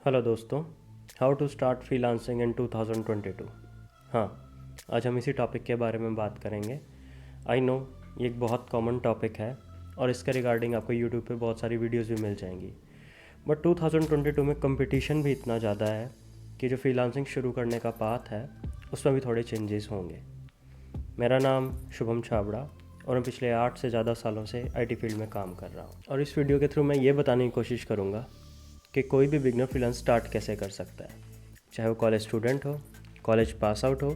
Hello दोस्तों, how to start freelancing इन 2022। हाँ, आज हम इसी टॉपिक के बारे में बात करेंगे। आई नो ये एक बहुत कॉमन टॉपिक है और इसके रिगार्डिंग आपको यूट्यूब पे बहुत सारी वीडियोस भी मिल जाएंगी। बट 2022 में कंपटीशन भी इतना ज़्यादा है कि जो फ्रीलांसिंग शुरू करने का पाथ है उसमें भी थोड़े चेंजेस होंगे। मेरा नाम शुभम छाबड़ा और मैं पिछले 8 से ज़्यादा सालों से आईटी फील्ड में काम कर रहा हूँ और इस वीडियो के थ्रू मैं ये बताने की कोशिश करूँगा कि कोई भी बिगनर फ्रीलांस स्टार्ट कैसे कर सकता है, चाहे वो कॉलेज स्टूडेंट हो, कॉलेज पास आउट हो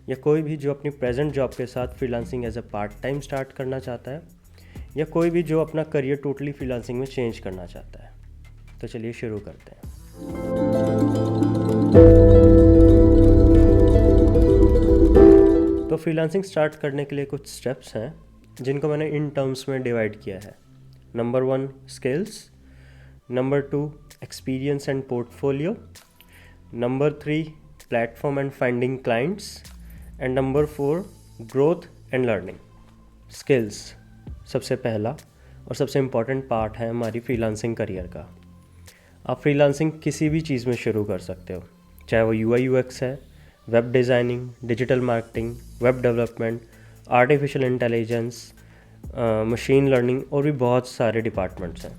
या कोई भी जो अपनी प्रेजेंट जॉब के साथ freelancing as a part time start करना चाहता है या कोई भी जो अपना करियर टोटली फ्रीलांसिंग में चेंज करना चाहता है। तो चलिए शुरू करते हैं। तो फ्रीलांसिंग स्टार्ट करने के लिए कुछ स्टेप्स हैं जिनको मैंने इन टर्म्स में डिवाइड किया है। Number 1 skills, number 2 experience and portfolio, number 3 platform and finding clients, and number 4 growth and learning। skills सबसे पहला और सबसे इम्पॉर्टेंट पार्ट है हमारी फ्रीलांसिंग करियर का। आप फ्रीलांसिंग किसी भी चीज़ में शुरू कर सकते हो, चाहे वो UI UX है, web designing, digital marketing, web development, artificial intelligence, machine learning और भी बहुत सारे डिपार्टमेंट्स हैं।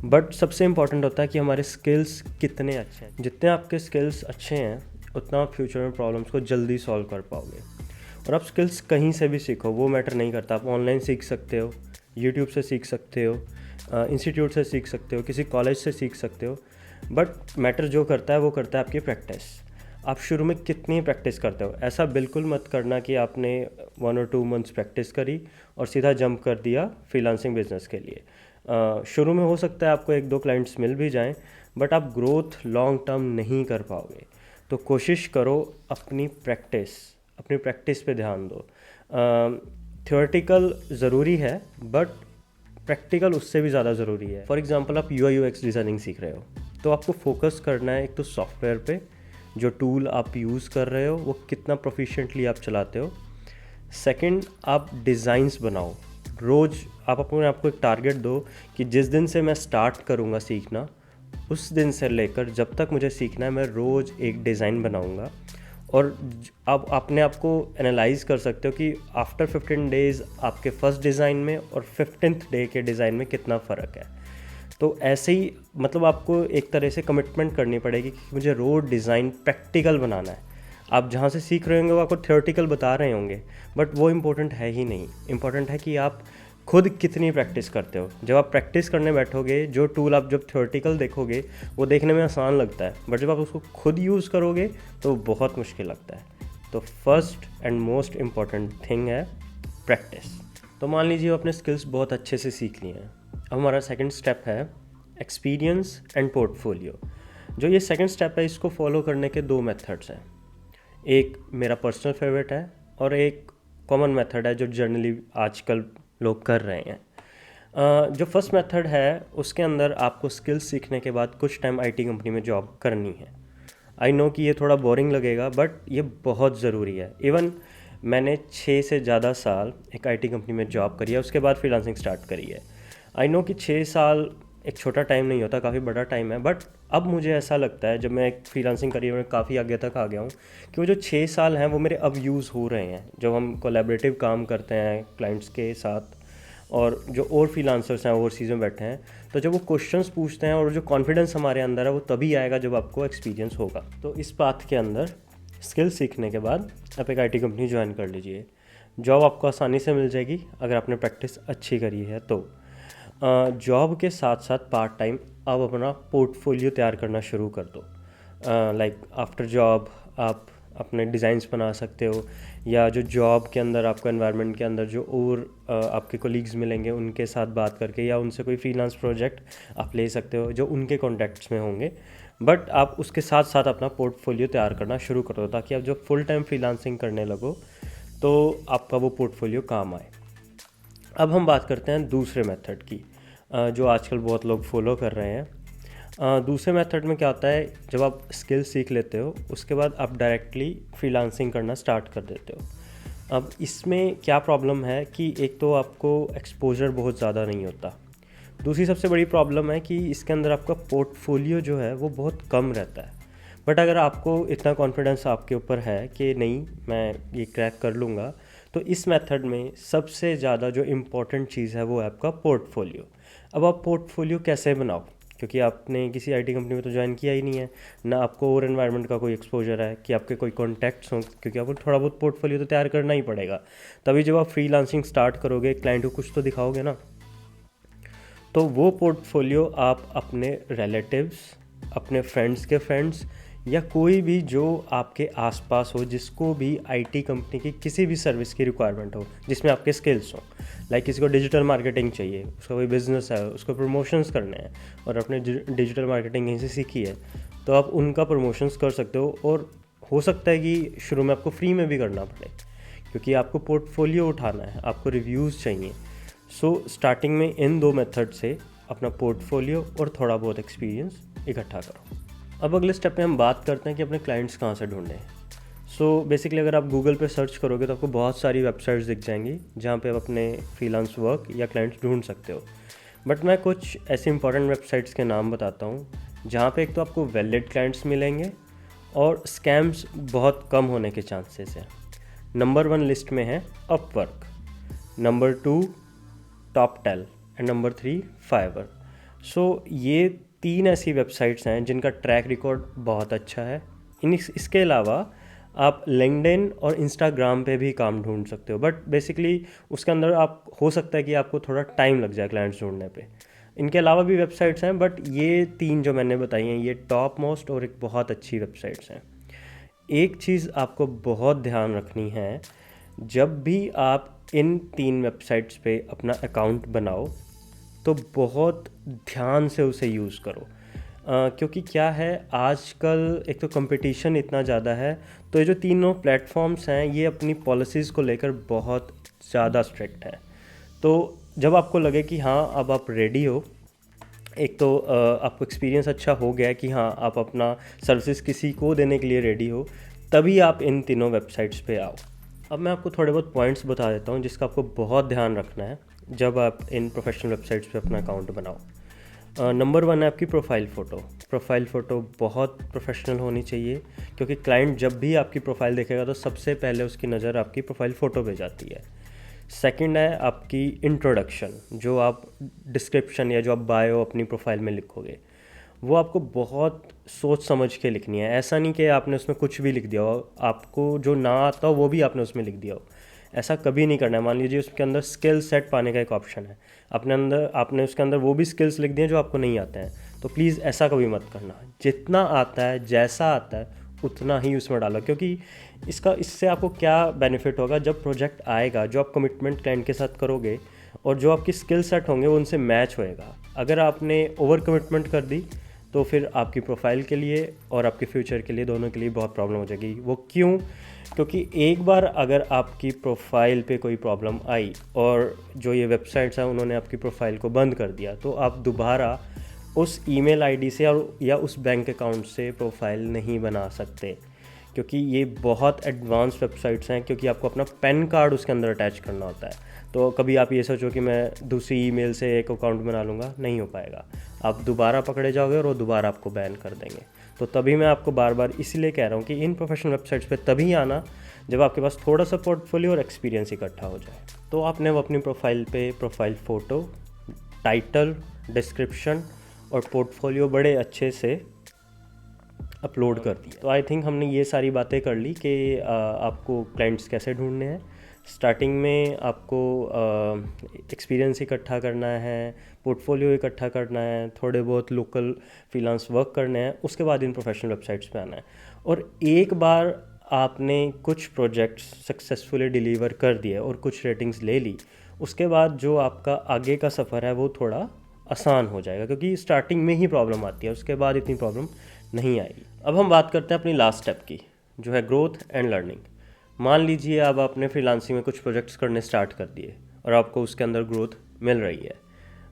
बट सबसे इम्पॉर्टेंट होता है कि हमारे स्किल्स कितने अच्छे हैं। जितने आपके स्किल्स अच्छे हैं उतना आप फ्यूचर में प्रॉब्लम्स को जल्दी सॉल्व कर पाओगे। और आप स्किल्स कहीं से भी सीखो, वो मैटर नहीं करता। आप ऑनलाइन सीख सकते हो, यूट्यूब से सीख सकते हो, इंस्टीट्यूट से सीख सकते हो, किसी कॉलेज से सीख सकते हो। बट मैटर जो करता है वो करता है आपकी प्रैक्टिस। आप शुरू में कितनी प्रैक्टिस करते हो। ऐसा बिल्कुल मत करना कि आपने 1 और 2 मंथ्स प्रैक्टिस करी और सीधा जंप कर दिया फ्रीलांसिंग बिजनेस के लिए। शुरू में हो सकता है आपको 1-2 क्लाइंट्स मिल भी जाएं, बट आप ग्रोथ लॉन्ग टर्म नहीं कर पाओगे। तो कोशिश करो अपनी प्रैक्टिस पे ध्यान दो। थ्योरेटिकल ज़रूरी है बट प्रैक्टिकल उससे भी ज़्यादा ज़रूरी है। फॉर एग्जांपल आप UI UX डिज़ाइनिंग सीख रहे हो तो आपको फोकस करना है एक तो सॉफ्टवेयर पे, जो टूल आप यूज़ कर रहे हो वो कितना प्रोफिशिएंटली आप चलाते हो। सेकंड, आप डिज़ाइंस बनाओ। रोज़ आप अपने आपको एक टारगेट दो कि जिस दिन से मैं स्टार्ट करूँगा सीखना, उस दिन से लेकर जब तक मुझे सीखना है मैं रोज़ एक डिज़ाइन बनाऊँगा। और आप अपने आप को एनालाइज़ कर सकते हो कि आफ्टर 15 डेज़ आपके फर्स्ट डिज़ाइन में और 15th डे के डिज़ाइन में कितना फ़र्क है। तो ऐसे ही मतलब आपको एक तरह से कमिटमेंट करनी पड़ेगी कि मुझे रोज़ डिज़ाइन प्रैक्टिकल बनाना है। आप जहाँ से सीख रहे होंगे वो आपको थ्योरेटिकल बता रहे होंगे, बट वो इम्पोर्टेंट है ही नहीं। इम्पोर्टेंट है कि आप खुद कितनी प्रैक्टिस करते हो। जब आप प्रैक्टिस करने बैठोगे, जो टूल आप जब थ्योरेटिकल देखोगे वो देखने में आसान लगता है, बट जब आप उसको खुद यूज़ करोगे तो बहुत मुश्किल लगता है। तो first and most important thing है प्रैक्टिस। तो मान लीजिए अपने स्किल्स बहुत अच्छे से सीख लिए हैं। अब हमारा सेकंड स्टेप है एक्सपीरियंस एंड पोर्टफोलियो। जो ये सेकंड स्टेप है इसको फॉलो करने के 2 मेथड्स हैं। एक मेरा पर्सनल फेवरेट है और एक कॉमन मेथड है जो जनरली आजकल लोग कर रहे हैं। जो फर्स्ट मेथड है उसके अंदर आपको स्किल्स सीखने के बाद कुछ टाइम IT कंपनी में जॉब करनी है। आई नो कि ये थोड़ा बोरिंग लगेगा बट ये बहुत ज़रूरी है। इवन मैंने 6 से ज़्यादा साल एक IT कंपनी में जॉब करी है, उसके बाद फ्रीलांसिंग स्टार्ट करी है। आई नो कि 6 साल एक छोटा टाइम नहीं होता, काफ़ी बड़ा टाइम है। बट अब मुझे ऐसा लगता है जब मैं एक फ्रीलांसिंग करियर में काफ़ी आगे तक आ गया हूँ कि वो जो 6 साल हैं वो मेरे अब यूज़ हो रहे हैं। जब हम कोलैबोरेटिव काम करते हैं क्लाइंट्स के साथ और जो और फ्रीलांसर्स हैं ओवरसीज़ में बैठे हैं, तो जब वो क्वेश्चंस पूछते हैं और जो कॉन्फिडेंस हमारे अंदर है वो तभी आएगा जब आपको एक्सपीरियंस होगा। तो इस बात के अंदर स्किल सीखने के बाद आप एक IT कंपनी ज्वाइन कर लीजिए। जॉब आपको आसानी से मिल जाएगी अगर आपने प्रैक्टिस अच्छी करी है तो। जॉब के साथ साथ पार्ट टाइम आप अपना पोर्टफोलियो तैयार करना शुरू कर दो। लाइक आफ्टर जॉब आप अपने डिज़ाइंस बना सकते हो, या जो जॉब के अंदर आपको एनवायरनमेंट के अंदर जो और आपके कोलीग्स मिलेंगे उनके साथ बात करके, या उनसे कोई फ्रीलांस प्रोजेक्ट आप ले सकते हो जो उनके कॉन्टैक्ट्स में होंगे। बट आप उसके साथ साथ अपना पोर्टफोलियो तैयार करना शुरू कर दो ताकि आप जब फुल टाइम फ्रीलांसिंग करने लगो तो आपका वो पोर्टफोलियो काम आए। अब हम बात करते हैं दूसरे मेथड की, जो आजकल बहुत लोग फॉलो कर रहे हैं। दूसरे मेथड में क्या होता है, जब आप स्किल सीख लेते हो उसके बाद आप डायरेक्टली फ्रीलांसिंग करना स्टार्ट कर देते हो। अब इसमें क्या प्रॉब्लम है कि एक तो आपको एक्सपोजर बहुत ज़्यादा नहीं होता। दूसरी सबसे बड़ी प्रॉब्लम है कि इसके अंदर आपका पोर्टफोलियो जो है वो बहुत कम रहता है। बट अगर आपको इतना कॉन्फिडेंस आपके ऊपर है कि नहीं मैं ये क्रैक कर लूँगा, तो इस मेथड में सबसे ज़्यादा जो इम्पोर्टेंट चीज़ है वो है आपका पोर्टफोलियो। अब आप पोर्टफोलियो कैसे बनाओ, क्योंकि आपने किसी आईटी कंपनी में तो ज्वाइन किया ही नहीं है, ना आपको और एनवायरनमेंट का कोई एक्सपोजर है कि आपके कोई कॉन्टैक्ट्स हों, क्योंकि आपको थोड़ा बहुत पोर्टफोलियो तो तैयार करना ही पड़ेगा। तभी जब आप फ्रीलांसिंग स्टार्ट करोगे क्लाइंट को कुछ तो दिखाओगे ना। तो वो पोर्टफोलियो आप अपने रिलेटिव्स, अपने फ्रेंड्स के फ्रेंड्स, या कोई भी जो आपके आसपास हो जिसको भी आईटी कंपनी की किसी भी सर्विस की रिक्वायरमेंट हो जिसमें आपके स्किल्स हों, लाइक किसी को डिजिटल मार्केटिंग चाहिए, उसका कोई बिजनेस है, उसको प्रमोशंस करने हैं और अपने डिजिटल मार्केटिंग कहीं से सीखी है, तो आप उनका प्रमोशंस कर सकते हो। और हो सकता है कि शुरू में आपको फ्री में भी करना पड़े, क्योंकि आपको पोर्टफोलियो उठाना है, आपको रिव्यूज़ चाहिए। सो स्टार्टिंग में इन 2 मेथड से अपना पोर्टफोलियो और थोड़ा बहुत एक्सपीरियंस इकट्ठा करो। अब अगले स्टेप में हम बात करते हैं कि अपने क्लाइंट्स कहाँ से ढूंढें। सो बेसिकली अगर आप गूगल पे सर्च करोगे तो आपको बहुत सारी वेबसाइट्स दिख जाएंगी जहाँ पे आप अपने फ्रीलांस वर्क या क्लाइंट्स ढूंढ सकते हो। बट मैं कुछ ऐसे इंपॉर्टेंट वेबसाइट्स के नाम बताता हूँ जहाँ पे एक तो आपको वैलिड क्लाइंट्स मिलेंगे और स्कैम्स बहुत कम होने के चांसेस हैं। नंबर 1 लिस्ट में है Upwork, number 2 Toptal and number 3 Fiverr. So ये 3 ऐसी वेबसाइट्स हैं जिनका ट्रैक रिकॉर्ड बहुत अच्छा है। इसके अलावा आप लिंक्डइन और इंस्टाग्राम पे भी काम ढूंढ सकते हो, बट बेसिकली उसके अंदर आप हो सकता है कि आपको थोड़ा टाइम लग जाए क्लाइंट्स ढूंढने पे। इनके अलावा भी वेबसाइट्स हैं, बट ये 3 जो मैंने बताई हैं ये टॉप मोस्ट और एक बहुत अच्छी वेबसाइट्स हैं। एक चीज़ आपको बहुत ध्यान रखनी है, जब भी आप इन 3 वेबसाइट्स पे अपना अकाउंट बनाओ तो बहुत ध्यान से उसे यूज़ करो, क्योंकि क्या है आजकल एक तो कंपटीशन इतना ज़्यादा है, तो ये जो तीनों प्लेटफॉर्म्स हैं ये अपनी पॉलिसीज़ को लेकर बहुत ज़्यादा स्ट्रिक्ट हैं। तो जब आपको लगे कि हाँ अब आप रेडी हो, एक तो आपको एक्सपीरियंस अच्छा हो गया है कि हाँ आप अपना सर्विसेज किसी को देने के लिए रेडी हो, तभी आप इन तीनों वेबसाइट्स पे आओ। अब मैं आपको थोड़े बहुत पॉइंट्स बता देता हूँ जिसका आपको बहुत ध्यान रखना है जब आप इन प्रोफेशनल वेबसाइट्स पे अपना अकाउंट बनाओ। नंबर 1 है आपकी प्रोफाइल फ़ोटो। प्रोफाइल फ़ोटो बहुत प्रोफेशनल होनी चाहिए, क्योंकि क्लाइंट जब भी आपकी प्रोफाइल देखेगा तो सबसे पहले उसकी नज़र आपकी प्रोफाइल फ़ोटो पे जाती है। सेकंड है आपकी इंट्रोडक्शन, जो आप डिस्क्रिप्शन या जो आप बायो अपनी प्रोफाइल में लिखोगे वो आपको बहुत सोच समझ के लिखनी है। ऐसा नहीं कि आपने उसमें कुछ भी लिख दिया हो, आपको जो ना आता हो वो भी आपने उसमें लिख दिया हो, ऐसा कभी नहीं करना है। मान लीजिए उसके अंदर स्किल सेट पाने का एक ऑप्शन है, आपने उसके अंदर वो भी स्किल्स लिख दिए जो आपको नहीं आते हैं, तो प्लीज़ ऐसा कभी मत करना। जितना आता है जैसा आता है उतना ही उसमें डालो, क्योंकि इससे आपको क्या बेनिफिट होगा, जब प्रोजेक्ट आएगा जो आप कमिटमेंट क्लाइंट के साथ करोगे और जो आपकी स्किल सेट होंगे वो उनसे मैच होएगा। अगर आपने ओवर कमिटमेंट कर दी तो फिर आपकी प्रोफाइल के लिए और आपके फ्यूचर के लिए, दोनों के लिए बहुत प्रॉब्लम हो जाएगी। वो क्यों? क्योंकि एक बार अगर आपकी प्रोफाइल पे कोई प्रॉब्लम आई और जो ये वेबसाइट्स हैं उन्होंने आपकी प्रोफाइल को बंद कर दिया, तो आप दोबारा उस ईमेल आईडी से या उस बैंक अकाउंट से प्रोफाइल नहीं बना सकते, क्योंकि ये बहुत एडवांस वेबसाइट्स हैं, क्योंकि आपको अपना पैन कार्ड उसके अंदर अटैच करना होता है। तो कभी आप ये सोचो कि मैं दूसरी ईमेल से एक अकाउंट बना लूँगा, नहीं हो पाएगा, आप दोबारा पकड़े जाओगे और वो दोबारा आपको बैन कर देंगे। तो तभी मैं आपको बार बार इसलिए कह रहा हूँ कि इन प्रोफेशनल वेबसाइट्स पे तभी आना जब आपके पास थोड़ा सा पोर्टफोलियो और एक्सपीरियंस इकट्ठा हो जाए। तो आपने वो अपनी प्रोफाइल पे प्रोफाइल फ़ोटो, टाइटल, डिस्क्रिप्शन और पोर्टफोलियो बड़े अच्छे से अपलोड कर दिया। तो आई थिंक हमने ये सारी बातें कर ली कि आपको क्लाइंट्स कैसे ढूंढने हैं। स्टार्टिंग में आपको एक्सपीरियंस इकट्ठा करना है, पोर्टफोलियो इकट्ठा करना है, थोड़े बहुत लोकल फ्रीलांस वर्क करने हैं, उसके बाद इन प्रोफेशनल वेबसाइट्स पे आना है। और एक बार आपने कुछ प्रोजेक्ट्स सक्सेसफुली डिलीवर कर दिए और कुछ रेटिंग्स ले ली, उसके बाद जो आपका आगे का सफ़र है वो थोड़ा आसान हो जाएगा, क्योंकि स्टार्टिंग में ही प्रॉब्लम आती है, उसके बाद इतनी प्रॉब्लम नहीं आएगी। अब हम बात करते हैं अपनी लास्ट स्टेप की, जो है ग्रोथ एंड लर्निंग। मान लीजिए अब आपने फ्रीलांसिंग में कुछ प्रोजेक्ट्स करने स्टार्ट कर दिए और आपको उसके अंदर ग्रोथ मिल रही है,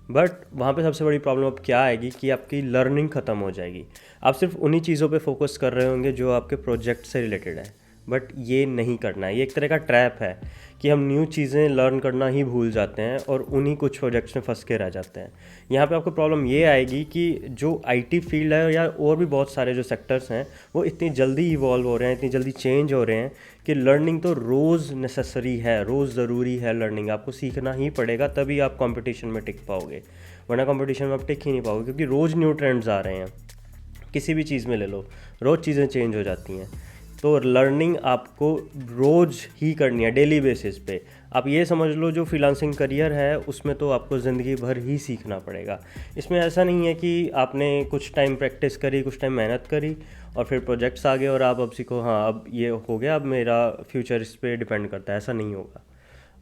बट वहाँ पे सबसे बड़ी प्रॉब्लम अब क्या आएगी कि आपकी लर्निंग ख़त्म हो जाएगी। आप सिर्फ उन्हीं चीज़ों पे फोकस कर रहे होंगे जो आपके प्रोजेक्ट से रिलेटेड है। बट ये नहीं करना है। ये एक तरह का ट्रैप है कि हम न्यू चीज़ें लर्न करना ही भूल जाते हैं और उन्हीं कुछ प्रोजेक्ट्स में फंस के रह जाते हैं। यहाँ पे आपको प्रॉब्लम ये आएगी कि जो आईटी फील्ड है या और भी बहुत सारे जो सेक्टर्स हैं वो इतनी जल्दी इवॉल्व हो रहे हैं, इतनी जल्दी चेंज हो रहे हैं कि लर्निंग तो रोज़ नेसेसरी है, रोज़ ज़रूरी है। लर्निंग आपको सीखना ही पड़ेगा, तभी आप कंपटीशन में टिक पाओगे, वरना कंपटीशन में आप टिक ही नहीं पाओगे, क्योंकि रोज़ न्यू ट्रेंड्स आ रहे हैं। किसी भी चीज़ में ले लो, रोज़ चीज़ें चेंज हो जाती हैं। तो लर्निंग आपको रोज़ ही करनी है, डेली बेसिस पे। आप ये समझ लो जो फ्रीलांसिंग करियर है उसमें तो आपको ज़िंदगी भर ही सीखना पड़ेगा। इसमें ऐसा नहीं है कि आपने कुछ टाइम प्रैक्टिस करी, कुछ टाइम मेहनत करी और फिर प्रोजेक्ट्स आ गए और आप अब सीखो, हाँ अब ये हो गया, अब मेरा फ्यूचर इस पे डिपेंड करता है। ऐसा नहीं होगा।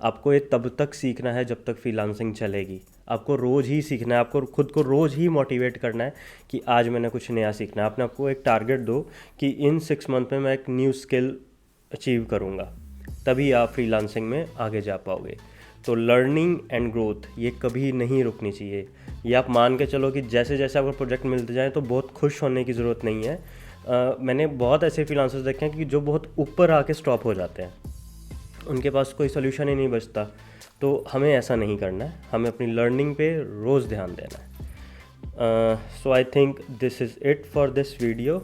आपको ये तब तक सीखना है जब तक फ्रीलांसिंग चलेगी। आपको रोज़ ही सीखना है, आपको खुद को रोज़ ही मोटिवेट करना है कि आज मैंने कुछ नया सीखना है। अपने आपको एक टारगेट दो कि इन 6 मंथ में मैं एक न्यू स्किल अचीव करूँगा, तभी आप फ्रीलांसिंग में आगे जा पाओगे। तो लर्निंग एंड ग्रोथ ये कभी नहीं रुकनी चाहिए। ये आप मान के चलो कि जैसे जैसे आपको प्रोजेक्ट मिलते जाएँ तो बहुत खुश होने की ज़रूरत नहीं है। मैंने बहुत ऐसे फ्रीलांसर्स देखे हैं कि जो बहुत ऊपर आके स्टॉप हो जाते हैं, उनके पास कोई सोल्यूशन ही नहीं बचता। तो हमें ऐसा नहीं करना है, हमें अपनी लर्निंग पे रोज़ ध्यान देना है। So I think this is it for this video.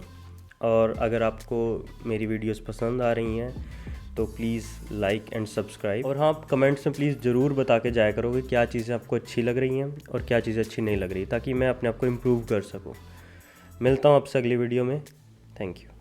और अगर आपको मेरी वीडियोस पसंद आ रही हैं तो प्लीज़ लाइक एंड सब्सक्राइब। और हाँ, आप कमेंट्स में प्लीज़ ज़रूर बता के जाया करोगे क्या चीज़ें आपको अच्छी लग रही हैं और क्या चीज़ें अच्छी नहीं लग रही, ताकि मैं अपने आप को इम्प्रूव कर सकूँ। मिलता हूँ आपसे अगली वीडियो में। Thank you.